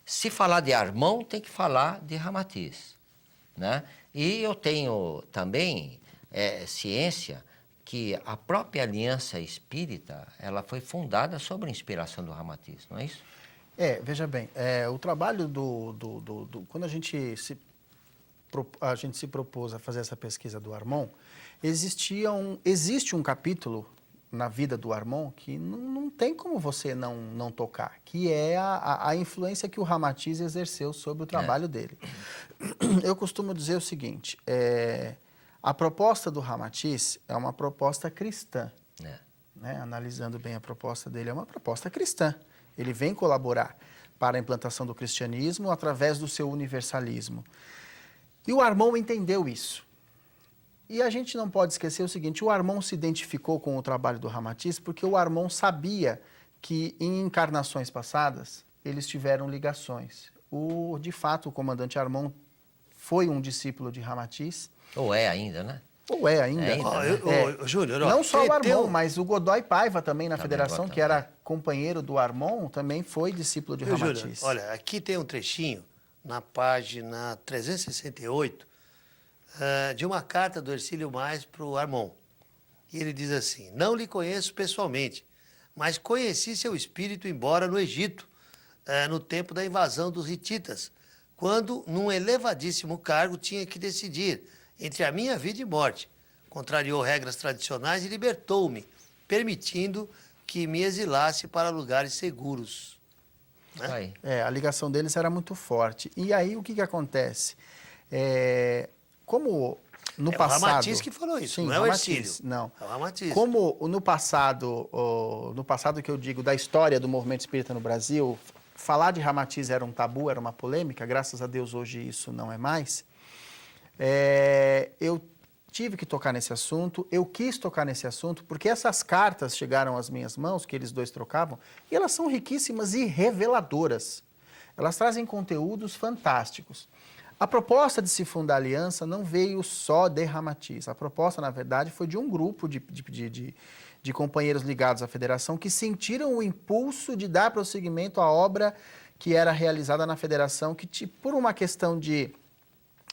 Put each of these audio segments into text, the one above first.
se falar de Armão, tem que falar de Ramatiz, né? E eu tenho também ciência que a própria Aliança Espírita, ela foi fundada sobre a inspiração do Ramatiz, não é isso? Veja bem, o trabalho quando a gente se propôs a fazer essa pesquisa do Armon, existe um capítulo na vida do Armon que não tem como você não tocar, que é a influência que o Ramatiz exerceu sobre o trabalho dele. Eu costumo dizer o seguinte, a proposta do Ramatiz é uma proposta cristã, né? Analisando bem a proposta dele, é uma proposta cristã. Ele vem colaborar para a implantação do cristianismo através do seu universalismo. E o Armon entendeu isso. E a gente não pode esquecer o seguinte, o Armon se identificou com o trabalho do Ramatiz porque o Armon sabia que em encarnações passadas eles tiveram ligações. De fato, o comandante Armon foi um discípulo de Ramatiz. Ou é ainda, né? Ou é ainda. Júnior, não só o Armon, mas o Godoy Paiva também na federação, Godoy, que era companheiro do Armon, também foi discípulo de Ramatiz. Júnior, olha, aqui tem um trechinho na página 368 de uma carta do Hercílio Mais para o Armon. E ele diz assim, não lhe conheço pessoalmente, mas conheci seu espírito embora no Egito, no tempo da invasão dos hititas, quando, num elevadíssimo cargo, tinha que decidir entre a minha vida e morte. Contrariou regras tradicionais e libertou-me, permitindo que me exilasse para lugares seguros. Né? A ligação deles era muito forte. E aí o que acontece? Como no passado... É o Ramatiz que falou isso, sim, não é o Ramatiz, Hercílio. não. É o Ramatiz. Como no passado que eu digo da história do movimento espírita no Brasil, falar de Ramatiz era um tabu, era uma polêmica, graças a Deus hoje isso não é mais. Eu tive que tocar nesse assunto, eu quis tocar nesse assunto, porque essas cartas chegaram às minhas mãos, que eles dois trocavam, e elas são riquíssimas e reveladoras. Elas trazem conteúdos fantásticos. A proposta de se fundar a aliança não veio só de Ramatiz. A proposta, na verdade, foi de um grupo de companheiros ligados à federação que sentiram o impulso de dar prosseguimento à obra que era realizada na federação, que por uma questão de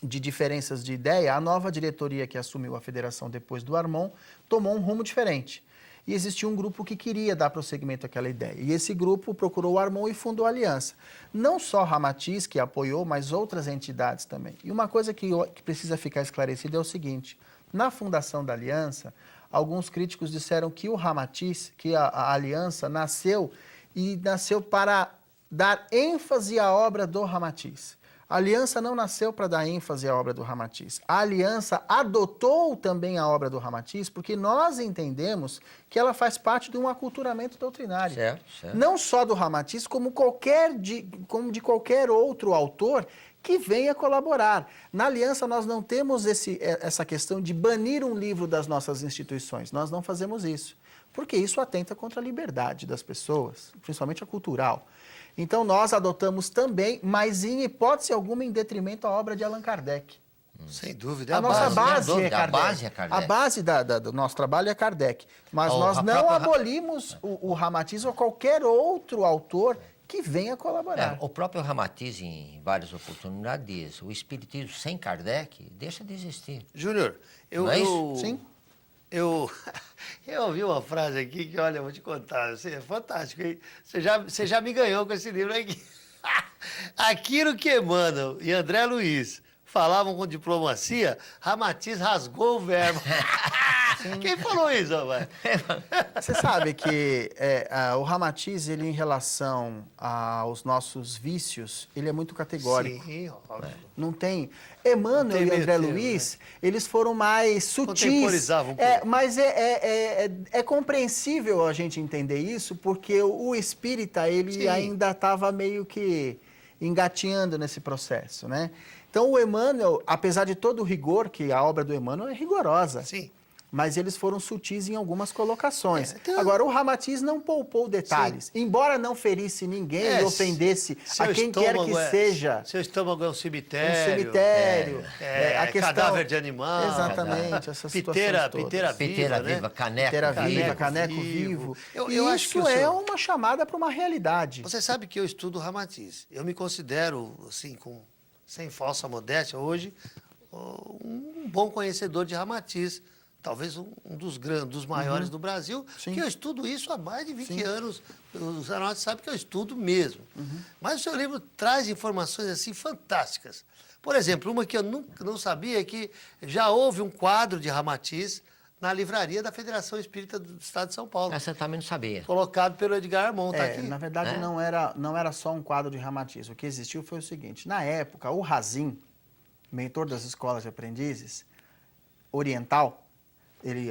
diferenças de ideia, a nova diretoria que assumiu a federação depois do Armon tomou um rumo diferente. E existia um grupo que queria dar prosseguimento àquela ideia. E esse grupo procurou o Armon e fundou a aliança. Não só Ramatiz, que apoiou, mas outras entidades também. E uma coisa que precisa ficar esclarecida é o seguinte, na fundação da aliança, alguns críticos disseram que o Ramatiz, que a aliança nasceu para dar ênfase à obra do Ramatiz. A aliança não nasceu para dar ênfase à obra do Ramatiz. A aliança adotou também a obra do Ramatiz porque nós entendemos que ela faz parte de um aculturamento doutrinário. Certo. Não só do Ramatiz, como de qualquer outro autor que venha colaborar. Na aliança nós não temos essa questão de banir um livro das nossas instituições. Nós não fazemos isso, porque isso atenta contra a liberdade das pessoas, principalmente a cultural. Então, nós adotamos também, mas em hipótese alguma, em detrimento à obra de Allan Kardec. Sem dúvida. A nossa base é Kardec. A base é Kardec. A base do nosso trabalho é Kardec. Mas nós não abolimos o Ramatiz ou qualquer outro autor que venha colaborar. O próprio Ramatiz, em várias oportunidades, diz, o espiritismo sem Kardec deixa de existir. Júnior, Sim. Eu ouvi uma frase aqui que, olha, eu vou te contar, é fantástico, hein? Você já me ganhou com esse livro aqui. Aquilo que Emmanuel e André Luiz falavam com diplomacia, Ramatiz rasgou o verbo. Quem falou isso, rapaz? Você sabe que o Ramatiz, ele em relação aos nossos vícios, ele é muito categórico. Sim, óbvio. Não tem... Emmanuel e André Luiz, eles foram mais sutis. Contemporizavam um pouco. Mas é compreensível a gente entender isso, porque o espírita, ele ainda estava meio que engatinhando nesse processo, né? Então, o Emmanuel, apesar de todo o rigor, que a obra do Emmanuel é rigorosa. Sim. mas eles foram sutis em algumas colocações. Então, agora, o Ramatiz não poupou detalhes. Sim. Embora não ferisse ninguém e ofendesse a quem quer que seja. Seu estômago é um cemitério. Um cemitério. A questão, cadáver de animal. Exatamente, essas piteira, situações todas. Piteira viva, né? Caneco piteira vivo. viva, caneco vivo. Eu acho que isso é uma chamada para uma realidade. Você sabe que eu estudo Ramatiz. Eu me considero, assim, sem falsa modéstia, hoje, um bom conhecedor de Ramatiz. Talvez um dos maiores do Brasil, que eu estudo isso há mais de 20 anos. Os aeronautas sabem que eu estudo mesmo. Mas o seu livro traz informações assim fantásticas. Por exemplo, uma que eu não sabia é que já houve um quadro de Ramatiz na livraria da Federação Espírita do Estado de São Paulo. Essa eu também não sabia. Colocado pelo Edgar Armon, tá aqui. Na verdade, não era só um quadro de Ramatiz. O que existiu foi o seguinte: na época, o Razin, mentor das escolas de aprendizes, oriental,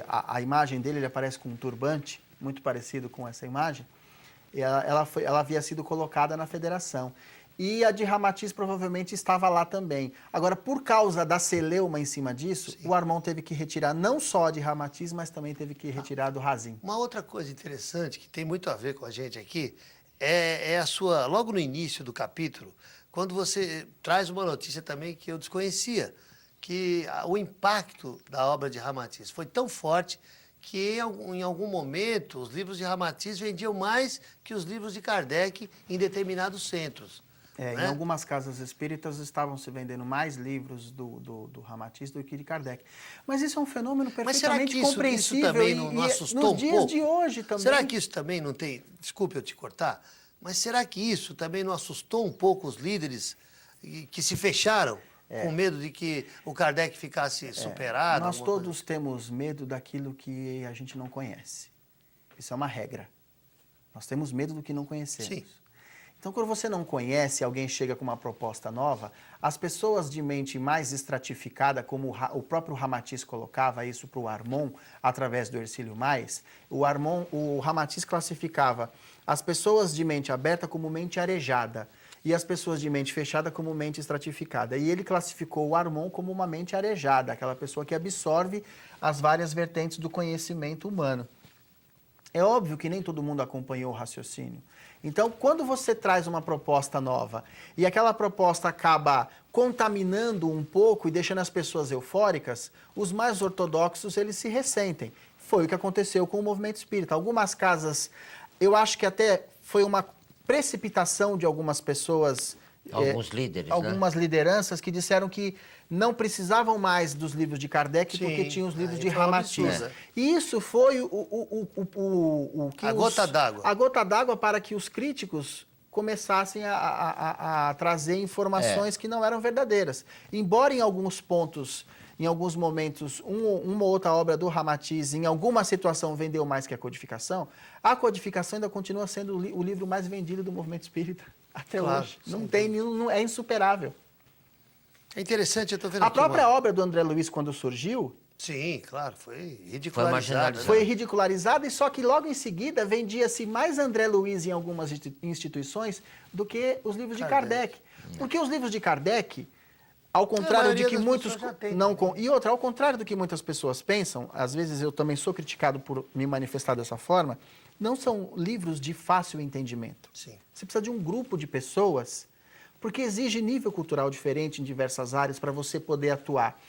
a imagem dele, ele aparece com um turbante, muito parecido com essa imagem, e ela havia sido colocada na federação. E a de Ramatiz provavelmente estava lá também. Agora, por causa da celeuma em cima disso, o Armon teve que retirar não só a de Ramatiz, mas também teve que retirar do Razin. Uma outra coisa interessante, que tem muito a ver com a gente aqui, é a sua, logo no início do capítulo, quando você traz uma notícia também que eu desconhecia, que o impacto da obra de Ramatiz foi tão forte que em algum momento os livros de Ramatiz vendiam mais que os livros de Kardec em determinados centros. Em algumas casas espíritas estavam se vendendo mais livros do Ramatiz do que de Kardec. Mas isso é um fenômeno perfeitamente compreensível. Isso também não assustou nos um dias pouco? de hoje também. Será que isso também não tem... Desculpe eu te cortar, mas será que isso também não assustou um pouco os líderes que se fecharam? Com medo de que o Kardec ficasse superado? Nós todos temos medo daquilo que a gente não conhece. Isso é uma regra. Nós temos medo do que não conhecemos. Sim. Então, quando você não conhece, alguém chega com uma proposta nova, as pessoas de mente mais estratificada, como o próprio Ramatiz colocava isso para o Armon, através do Hercílio Mais, o Ramatiz classificava as pessoas de mente aberta como mente arejada, e as pessoas de mente fechada como mente estratificada. E ele classificou o Armon como uma mente arejada, aquela pessoa que absorve as várias vertentes do conhecimento humano. É óbvio que nem todo mundo acompanhou o raciocínio. Então, quando você traz uma proposta nova e aquela proposta acaba contaminando um pouco e deixando as pessoas eufóricas, os mais ortodoxos, eles se ressentem. Foi o que aconteceu com o movimento espírita. Algumas casas, eu acho que até foi uma precipitação de algumas pessoas, alguns líderes, algumas lideranças que disseram que não precisavam mais dos livros de Kardec porque tinham os livros de Ramatiz. E isso foi a gota d'água. A gota d'água para que os críticos começassem a trazer informações que não eram verdadeiras. Embora em alguns pontos, em alguns momentos, uma ou outra obra do Ramatiz, em alguma situação, vendeu mais que a codificação ainda continua sendo o livro mais vendido do movimento espírita até hoje. Não é insuperável. É interessante, eu estou vendo a própria obra do André Luiz, quando surgiu... Sim, claro, foi ridicularizada. Foi ridicularizada, e só que logo em seguida vendia-se mais André Luiz em algumas instituições do que os livros de Kardec. Porque os livros de Kardec... Ao contrário de que muitos ao contrário do que muitas pessoas pensam, às vezes eu também sou criticado por me manifestar dessa forma, não são livros de fácil entendimento. Sim. Você precisa de um grupo de pessoas, porque exige nível cultural diferente em diversas áreas para você poder atuar.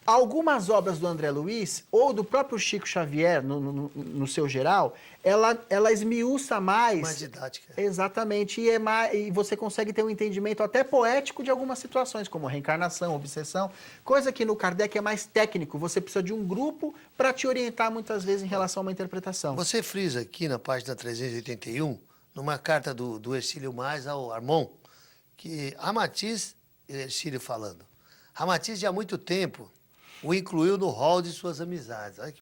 Algumas obras do André Luiz, ou do próprio Chico Xavier, no seu geral, ela esmiuça mais... Mais didática. Exatamente, e você consegue ter um entendimento até poético de algumas situações, como reencarnação, obsessão, coisa que no Kardec é mais técnico, você precisa de um grupo para te orientar muitas vezes em relação a uma interpretação. Você frisa aqui na página 381, numa carta do Hercílio Mais ao Armon, que Ramatiz, Hercílio falando, Ramatiz já há muito tempo o incluiu no rol de suas amizades. Olha que